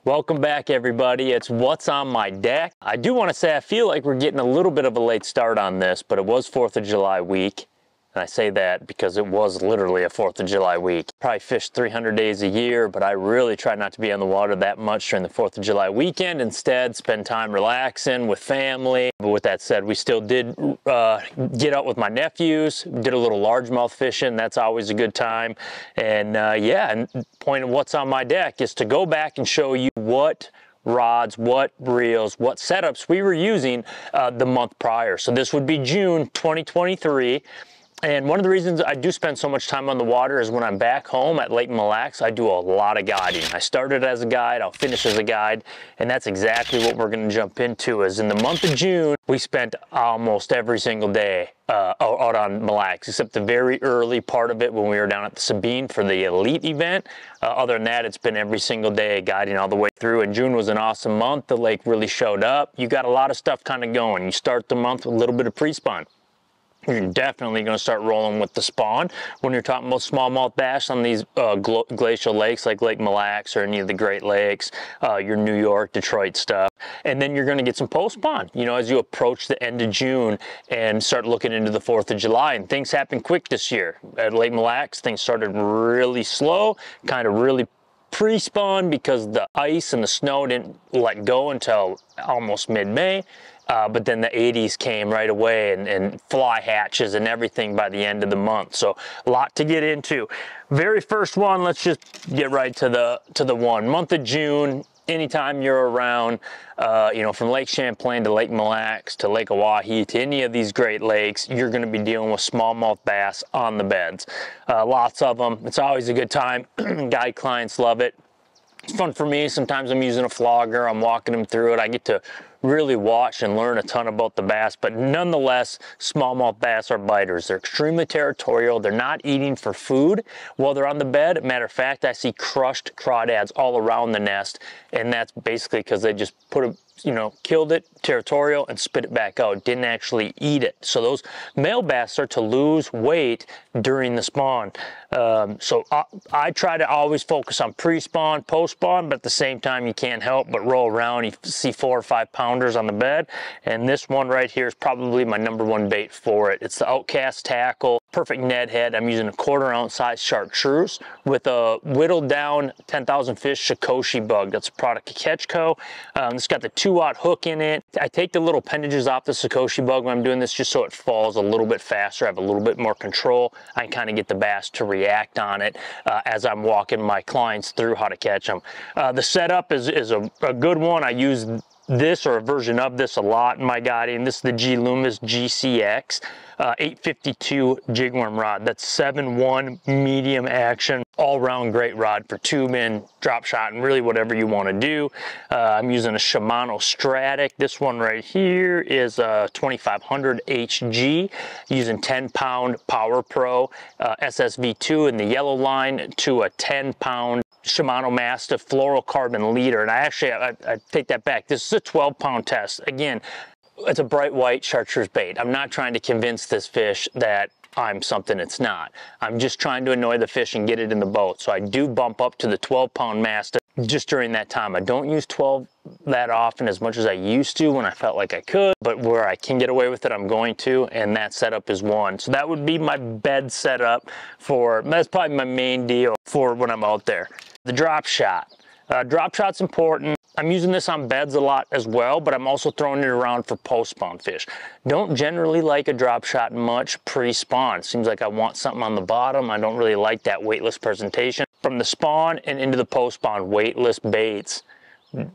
Welcome back, everybody. It's What's on My Deck. I do want to say I feel like we're getting a little bit of a late start on this, but it was 4th of July week. And I say that because it was literally a 4th of July week. Probably fish 300 days a year, but I really try not to be on the water that much during the 4th of July weekend. Instead, spend time relaxing with family. But with that said, we still did get out with my nephews, did a little largemouth fishing. That's always a good time. And yeah, and point of What's on My Deck is to go back and show you what rods, what reels, what setups we were using the month prior. So this would be June 2023. And one of the reasons I do spend so much time on the water is when I'm back home at Lake Mille Lacs, I do a lot of guiding. I started as a guide, I'll finish as a guide, and that's exactly what we're gonna jump into. Is in the month of June, we spent almost every single day out on Mille Lacs, except the very early part of it when we were down at the Sabine for the elite event. Other than that, it's been every single day guiding all the way through, and June was an awesome month. The lake really showed up. You got a lot of stuff kind of going. You start the month with a little bit of pre-spawn. You're definitely going to start rolling with the spawn when you're talking about smallmouth bass on these glacial lakes like Lake Mille Lacs or any of the Great Lakes, your New York, Detroit stuff. And then you're going to get some post spawn, you know, as you approach the end of June and start looking into the 4th of July. And things happen quick this year. At Lake Mille Lacs, things started really slow, kind of really pre-spawn because the ice and the snow didn't let go until almost mid-May. But then the 80s came right away and fly hatches and everything by the end of the month. So a lot to get into. Very first one, let's just get right to the one. Month of June, anytime you're around, you know, from Lake Champlain to Lake Mille Lacs to Lake Oahe to any of these Great Lakes, you're going to be dealing with smallmouth bass on the beds. Lots of them. It's always a good time. Guide clients love it. It's fun for me. Sometimes I'm using a flogger, I'm walking them through it. I get to really watch and learn a ton about the bass, but nonetheless, smallmouth bass are biters. They're extremely territorial. They're not eating for food while they're on the bed. Matter of fact, I see crushed crawdads all around the nest, and that's basically because they just put a, you know, killed it, territorial, and spit it back out. Didn't actually eat it. So those male bass start to lose weight during the spawn. So I try to always focus on pre-spawn, post-spawn, but at the same time, you can't help but roll around. You see 4 or 5 pounders on the bed, and this one right here is probably my #1 bait for it. It's the Outkast tackle, perfect Ned head. I'm using a 1/4 ounce size chartreuse with a whittled down 10,000 fish Sukoshi bug. That's a product of Catchco. It's got the 2-aught hook in it. I take the little appendages off the Sukoshi bug when I'm doing this just so it falls a little bit faster. I have a little bit more control. I can kind of get the bass to react on it as I'm walking my clients through how to catch them. The setup is a good one. I use this or a version of this a lot in my guiding. This is the Loomis GCX 852 jigworm rod. That's 7-1 medium action, all-round great rod for tubing, drop shot, and really whatever you want to do. I'm using a Shimano Stradic. This one right here is a 2500 HG, using 10-pound PowerPro SSV2 in the yellow line to a 10-pound Shimano Mastiff Flourocarbon leader. And I take that back. This is a 12-pound test. Again, it's a bright white chartreuse bait. I'm not trying to convince this fish that I'm something it's not. I'm just trying to annoy the fish and get it in the boat. So I do bump up to the 12-pound Mastiff just during that time. I don't use 12 that often as much as I used to when I felt like I could, but where I can get away with it, I'm going to, and that setup is one. So that would be my bed setup for, that's probably my main deal for when I'm out there. The drop shot. Drop shot's important. I'm using this on beds a lot as well, but I'm also throwing it around for post-spawn fish. Don't generally like a drop shot much pre-spawn. Seems like I want something on the bottom. I don't really like that weightless presentation. From the spawn and into the post-spawn, weightless baits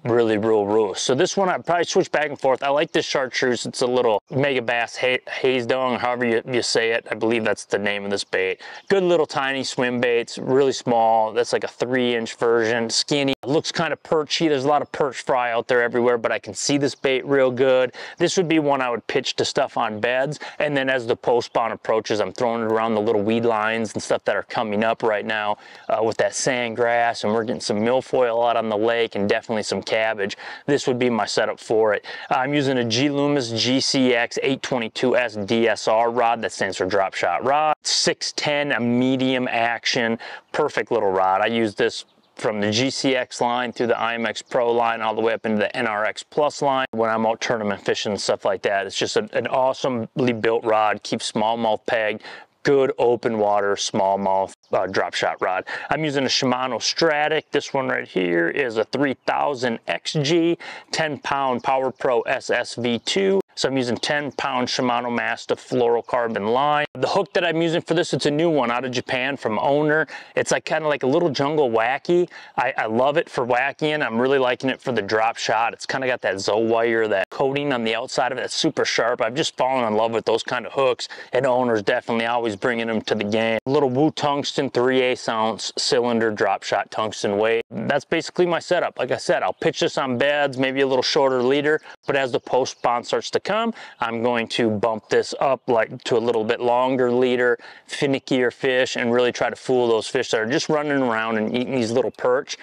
really rule. So this one I probably switch back and forth. I like this chartreuse. It's a little Megabass Hazedong, however you say it. I believe that's the name of this bait. Good little tiny swim baits, really small. That's like a 3-inch version, skinny. It looks kind of perchy. There's a lot of perch fry out there everywhere, but I can see this bait real good. This would be one I would pitch to stuff on beds. And then as the post spawn approaches, I'm throwing it around the little weed lines and stuff that are coming up right now with that sand grass, and we're getting some milfoil out on the lake and definitely some cabbage. This would be my setup for it. I'm using a Loomis GCX 822S DSR rod. That stands for drop shot rod. 610, a medium action, perfect little rod. I use this from the GCX line through the IMX Pro line all the way up into the NRX Plus line when I'm out tournament fishing and stuff like that. It's just an awesomely built rod, keeps smallmouth pegged, good open water smallmouth drop shot rod. I'm using a Shimano Stradic. This one right here is a 3000 XG 10-pound PowerPro SSV2. So I'm using 10-pound Shimano Mastiff Flourocarbon line. The hook that I'm using for this, it's a new one out of Japan from Owner. It's like kind of like a little jungle wacky. I love it for wackying. I'm really liking it for the drop shot. It's kind of got that Zo-wire, that coating on the outside of it that's super sharp. I've just fallen in love with those kind of hooks, and Owner's definitely always bringing them to the game. A little Woo Tungsten 3/8 ounce cylinder drop shot tungsten weight. That's basically my setup. Like I said, I'll pitch this on beds, maybe a little shorter leader, but as the post spawn starts to come, I'm going to bump this up like to a little bit longer leader, finickier fish, and really try to fool those fish that are just running around and eating these little perch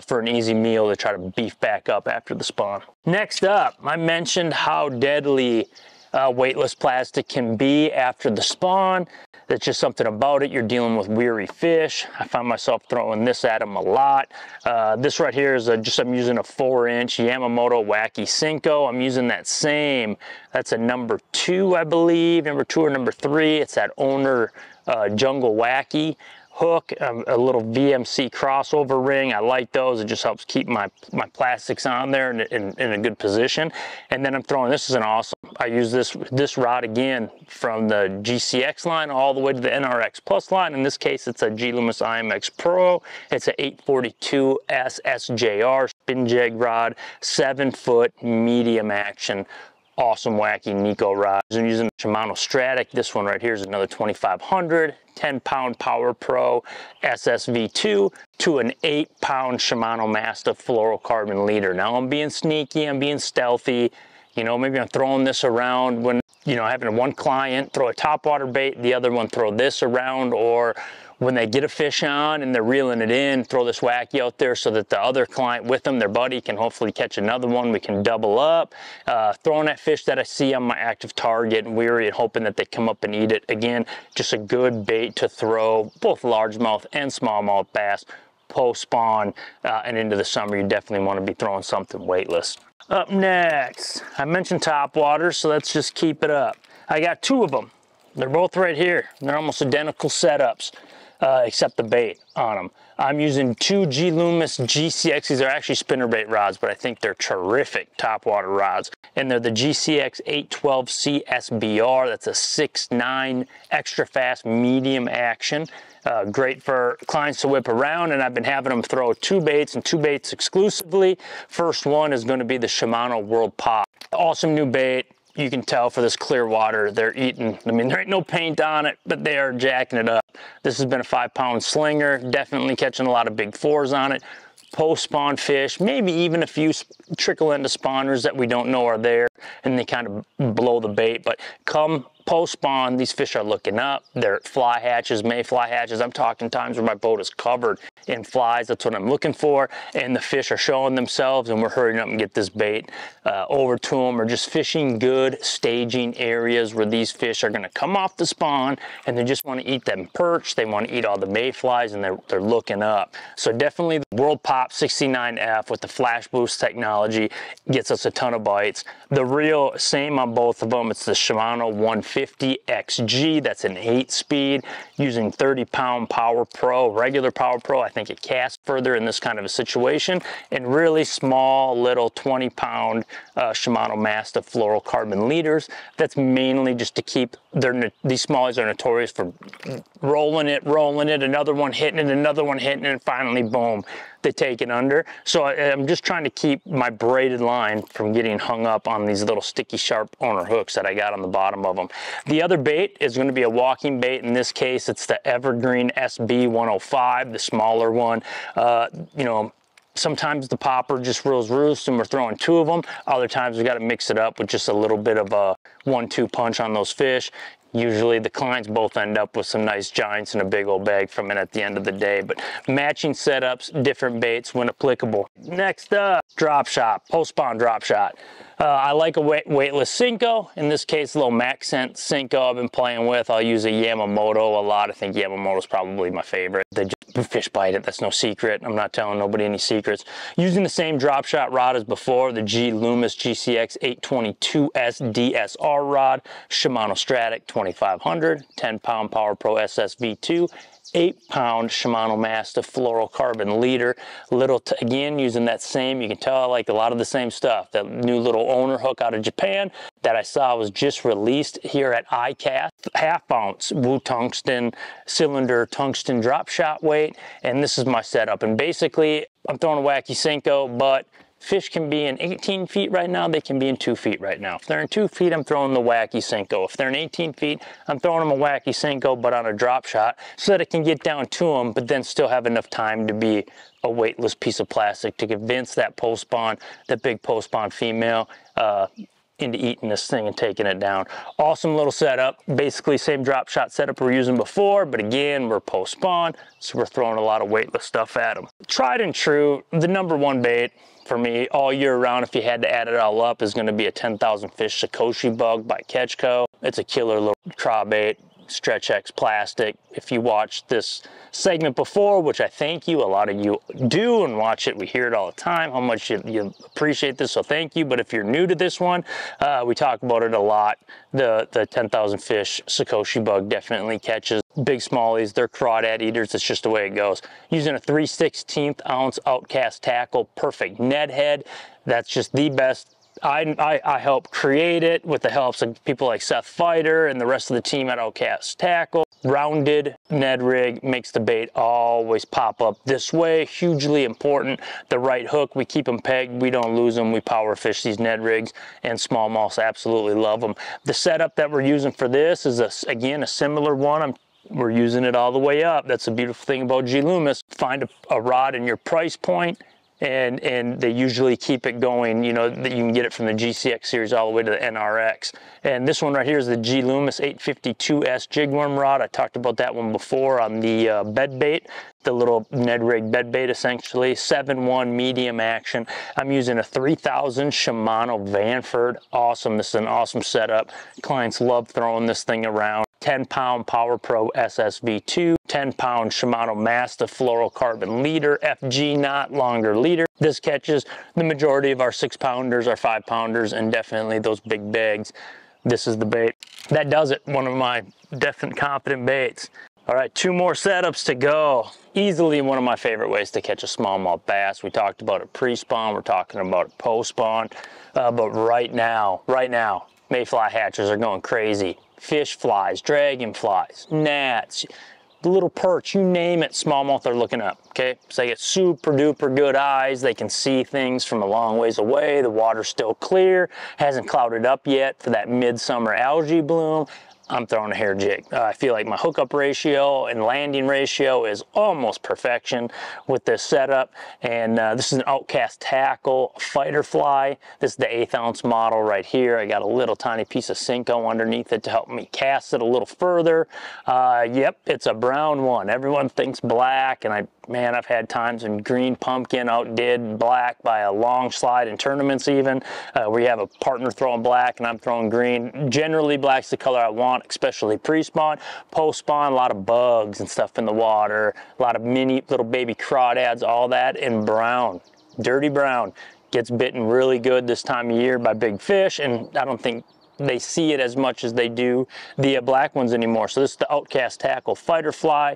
for an easy meal to try to beef back up after the spawn. Next up, I mentioned how deadly weightless plastic can be after the spawn. That's just something about it. You're dealing with weary fish. I find myself throwing this at them a lot. This right here is I'm using a 4-inch Yamamoto Wacky Senko. I'm using that same, that's a number 2, I believe, number 2 or number 3. It's that Owner Jungle Wacky hook, a little VMC crossover ring. I like those. It just helps keep my plastics on there in a good position. And then I'm throwing, this is an awesome, I use this rod again from the GCX line all the way to the NRX Plus line. In this case, it's a Loomis IMX Pro. It's an 842 SSJR spin jig rod, 7-foot medium action. Awesome wacky Nico rod. I'm using Shimano Stradic. This one right here is another 2500 10-pound PowerPro SSV2 to an 8-pound Shimano Mastiff Flourocarbon leader. Now I'm being sneaky, I'm being stealthy. You know, maybe I'm throwing this around when, you know, having one client throw a topwater bait, the other one throw this around, or when they get a fish on and they're reeling it in, throw this wacky out there so that the other client with them, their buddy, can hopefully catch another one. We can double up. Throwing that fish that I see on my active target and weary and hoping that they come up and eat it. Again, just a good bait to throw both largemouth and smallmouth bass post-spawn and into the summer. You definitely want to be throwing something weightless. Up next, I mentioned topwater, so let's just keep it up. I got 2 of them. They're both right here. They're almost identical setups. Except the bait on them. I'm using 2 Loomis GCX. These are actually spinnerbait rods, but I think they're terrific topwater rods. And they're the GCX 812C SBR. That's a 6'9" extra fast medium action. Great for clients to whip around, and I've been having them throw 2 baits and 2 baits exclusively. First one is going to be the Shimano World Pop. Awesome new bait. You can tell for this clear water, they're eating, I mean, there ain't no paint on it, but they are jacking it up. This has been a 5-pound slinger, definitely catching a lot of big 4s on it. Post-spawn fish, maybe even a few trickle into spawners that we don't know are there, and they kind of blow the bait. But come post-spawn, these fish are looking up. They're fly hatches, mayfly hatches. I'm talking times where my boat is covered in flies. That's what I'm looking for. And the fish are showing themselves, and we're hurrying up and get this bait over to them, or just fishing good staging areas where these fish are going to come off the spawn and they just want to eat them perch. They want to eat all the mayflies, and they're looking up. So definitely the World Pop 69F with the flash boost technology gets us a ton of bites. The real same on both of them. It's the Shimano 150 XG. That's an 8-speed using 30-pound PowerPro, regular PowerPro. I think it casts further in this kind of a situation, and really small little 20-pound Shimano Mastiff Flourocarbon leaders. That's mainly just to keep these smallies are notorious for rolling it, another one hitting it, another one hitting it, and finally boom, they take it under. So I'm just trying to keep my braided line from getting hung up on these little sticky sharp Owner hooks that I got on the bottom of them. The other bait is going to be a walking bait. In this case, it's the Evergreen SB 105, the smaller one. You know, sometimes the popper just reels roost and we're throwing 2 of them. Other times we got to mix it up with just a little bit of a 1-2 punch on those fish. Usually the clients both end up with some nice giants and a big old bag from it at the end of the day. But matching setups, different baits when applicable. Next up, drop shot, post-spawn drop shot. I like a weightless Senko. In this case, a little Maxent Senko I've been playing with. I'll use a Yamamoto a lot. I think Yamamoto's probably my favorite. They just fish bite it, that's no secret. I'm not telling nobody any secrets. Using the same Dropshot rod as before, the Loomis GCX 822S DSR rod, Shimano Stradic 2500, 10-pound PowerPro SSV2, 8-pound Shimano Mastiff Flourocarbon leader. Again, using that same, you can tell I like a lot of the same stuff. That new little owner hook out of Japan that I saw was just released here at Outkast. Half-ounce Tungsten cylinder tungsten drop shot weight, and this is my setup. And basically, I'm throwing a Wacky Senko, but fish can be in 18 feet right now, they can be in 2 feet right now. If they're in 2 feet, I'm throwing the Wacky Senko. If they're in 18 feet, I'm throwing them a Wacky Senko, but on a drop shot, so that it can get down to them, but then still have enough time to be a weightless piece of plastic to convince that post-spawn, that big post-spawn female, into eating this thing and taking it down. Awesome little setup. Basically same drop shot setup we're using before, but again, we're post-spawn, so we're throwing a lot of weightless stuff at them. Tried and true, the #1 bait for me all year round, if you had to add it all up, is going to be a 10,000 fish Sukoshi bug by Catchco. It's a killer little craw bait, Stretch X plastic. If you watched this segment before, which I thank you, a lot of you do and watch it, we hear it all the time, how much you appreciate this, so thank you. But if you're new to this one, we talk about it a lot. The 10,000 fish Sukoshi bug definitely catches big smallies. They're crawdad eaters, it's just the way it goes. Using a 3/16 ounce Outkast tackle, perfect Ned head. That's just the best. I helped create it with the helps of people like Seth Fighter and the rest of the team at Outkast Tackle. Rounded Ned rig makes the bait always pop up this way. Hugely important. The right hook, we keep them pegged, we don't lose them. We power fish these Ned rigs, and smallmouths absolutely love them. The setup that we're using for this is, again, a similar one. We're using it all the way up. That's the beautiful thing about Loomis. Find a rod in your price point, and they usually keep it going, you know, that you can get it from the GCX series all the way to the NRX. And this one right here is the Loomis 852S jigworm rod. I talked about that one before on the bed bait, the little Ned rig bed bait essentially. 7-1 medium action. I'm using a 3000 Shimano Vanford. Awesome, this is an awesome setup. Clients love throwing this thing around. 10-pound PowerPro SSV2, 10-pound Shimano Mastiff Flourocarbon leader, FG knot, longer leader. This catches the majority of our 6-pounders, our 5-pounders, and definitely those big bags. This is the bait. That does it. One of my definite confident baits. All right, 2 more setups to go. Easily one of my favorite ways to catch a smallmouth bass. We talked about it pre-spawn, we're talking about it post-spawn, but right now, mayfly hatchers are going crazy. Fish flies, dragonflies, gnats, the little perch, you name it, smallmouth are looking up, okay? So they get super duper good eyes. They can see things from a long ways away. The water's still clear, hasn't clouded up yet for that midsummer algae bloom. I'm throwing a hair jig. I feel like my hookup ratio and landing ratio is almost perfection with this setup. And this is an Outkast Tackle fighter fly. This is the 1/8 ounce model right here. I got a little tiny piece of Senko underneath it to help me cast it a little further. Yep, it's a brown one. Everyone thinks black, and man, I've had times when green pumpkin outdid black by a long slide in tournaments even, where you have a partner throwing black and I'm throwing green. Generally, black's the color I want, especially pre-spawn. Post-spawn, a lot of bugs and stuff in the water, a lot of mini little baby crawdads, all that in brown, dirty brown. Gets bitten really good this time of year by big fish, and I don't think they see it as much as they do the black ones anymore. So this is the Outkast Tackle fighter fly.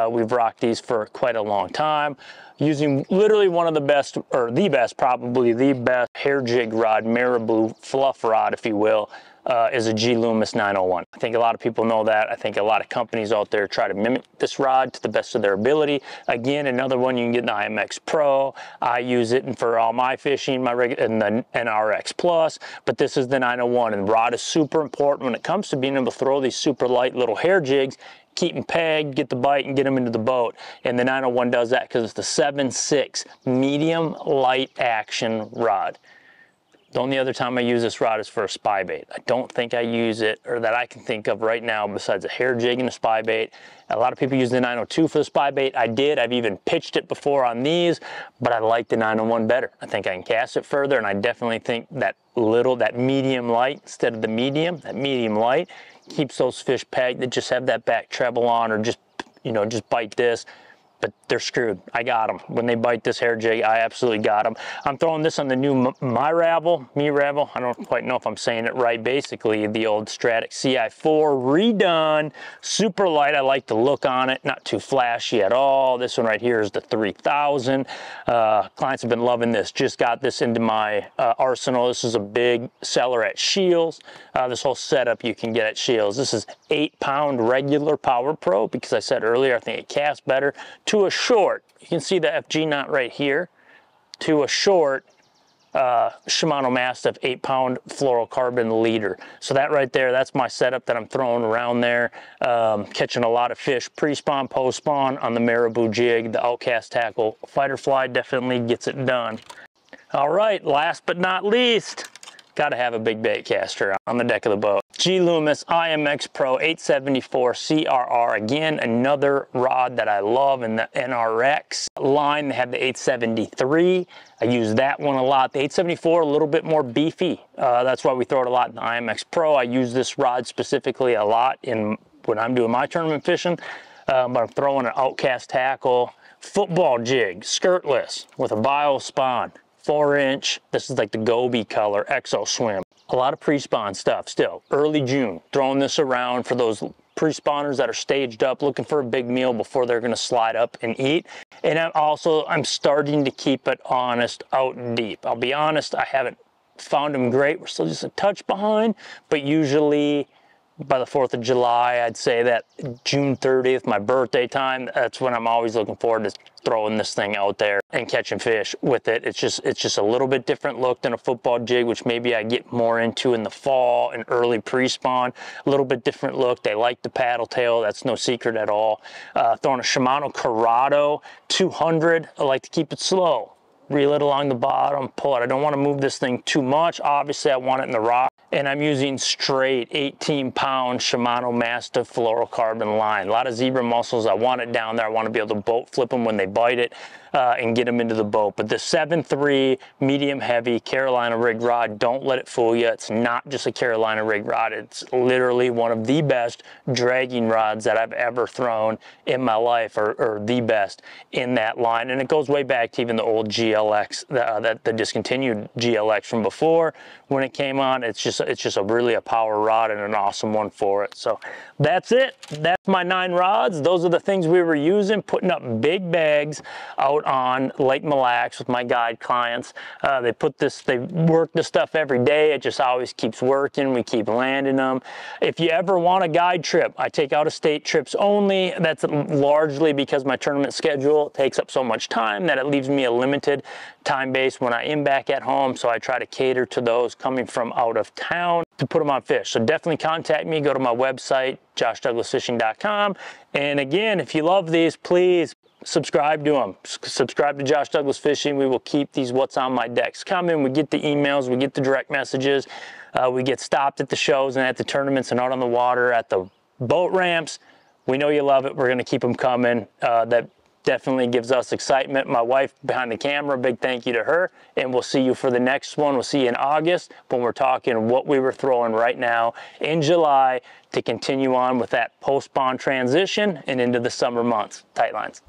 We've rocked these for quite a long time, using literally one of the best, or the best, probably the best hair jig rod, marabou fluff rod, if you will, is a Loomis 901. I think a lot of people know that. I think a lot of companies out there try to mimic this rod to the best of their ability. Again, another one you can get in the IMX Pro. I use it for all my fishing, and the NRX Plus, but this is the 901, and rod is super important when it comes to being able to throw these super light little hair jigs, keep them pegged, get the bite, and get them into the boat. And the 901 does that because it's the 7.6 medium light action rod. The only other time I use this rod is for a spy bait. I don't think I use it, or that I can think of right now, besides a hair jig and a spy bait. A lot of people use the 902 for the spy bait. I did. I've even pitched it before on these, but I like the 901 better. I think I can cast it further, and I definitely think that medium light instead of the medium, that medium light keeps those fish pegged that just have that back treble on, or just, you know, just bite this. But they're screwed. I got them. When they bite this hair jig, I absolutely got them. I'm throwing this on the new Me-Ravel. I don't quite know if I'm saying it right. Basically, the old Stradic CI4 redone. Super light. I like the look on it. Not too flashy at all. This one right here is the 3000. Clients have been loving this. Just got this into my arsenal. This is a big seller at Shields. This whole setup you can get at Shields. This is 8-pound regular PowerPro, because I said earlier I think it casts better. To a short, you can see the FG knot right here, to a short Shimano Mastiff 8-pound fluorocarbon leader. So that right there, that's my setup that I'm throwing around there. Catching a lot of fish pre-spawn, post-spawn on the Marabou jig. The Outkast tackle fighter fly definitely gets it done. All right, last but not least, got to have a big bait caster on the deck of the boat. Loomis IMX Pro 874 CRR. Again, another rod that I love in the NRX line. They have the 873. I use that one a lot. The 874, a little bit more beefy. That's why we throw it a lot in the IMX Pro. I use this rod specifically a lot when I'm doing my tournament fishing. But I'm throwing an Outkast tackle, football jig, skirtless, with a bio spawn. 4-inch, this is like the Gobi color, Exo Swim. A lot of pre-spawn stuff still. Early June, throwing this around for those pre-spawners that are staged up, looking for a big meal before they're gonna slide up and eat. And I'm starting to keep it honest out deep. I'll be honest, I haven't found them great. We're still just a touch behind, but usually by the 4th of July, I'd say that June 30th, my birthday time, that's when I'm always looking forward to throwing this thing out there and catching fish with it. It's just a little bit different look than a football jig, which maybe I get more into in the fall and early pre-spawn. A little bit different look. They like the paddle tail. That's no secret at all. Throwing a Shimano Curado 200. I like to keep it slow. Reel it along the bottom, pull it. I don't want to move this thing too much. Obviously, I want it in the rock. And I'm using straight 18-pound Shimano Mastiff fluorocarbon line. A lot of zebra mussels. I want it down there. I want to be able to boat flip them when they bite it and get them into the boat. But the 7.3 medium heavy Carolina rig rod, don't let it fool you. It's not just a Carolina rig rod. It's literally one of the best dragging rods that I've ever thrown in my life, or the best in that line. And it goes way back to even the old GLX, the discontinued GLX from before when it came on. It's just really a power rod and an awesome one for it. So that's it. That's my 9 rods. Those are the things we were using, putting up big bags out on Lake Mille Lacs with my guide clients. They work this stuff every day. It just always keeps working. We keep landing them. If you ever want a guide trip, I take out of state trips only. That's largely because my tournament schedule takes up so much time that it leaves me a limited time base when I am back at home. So I try to cater to those coming from out of town to put them on fish. So definitely contact me. Go to my website, joshdouglasfishing.com. And again, if you love these, please subscribe to them. Subscribe to Josh Douglas Fishing. We will keep these What's on My Decks coming. We get the emails, we get the direct messages, we get stopped at the shows and at the tournaments and out on the water at the boat ramps. We know you love it. We're going to keep them coming. That definitely gives us excitement. My wife behind the camera, big thank you to her. And we'll see you for the next one. We'll see you in August when we're talking what we were throwing right now in July to continue on with that post-spawn transition and into the summer months. Tight lines.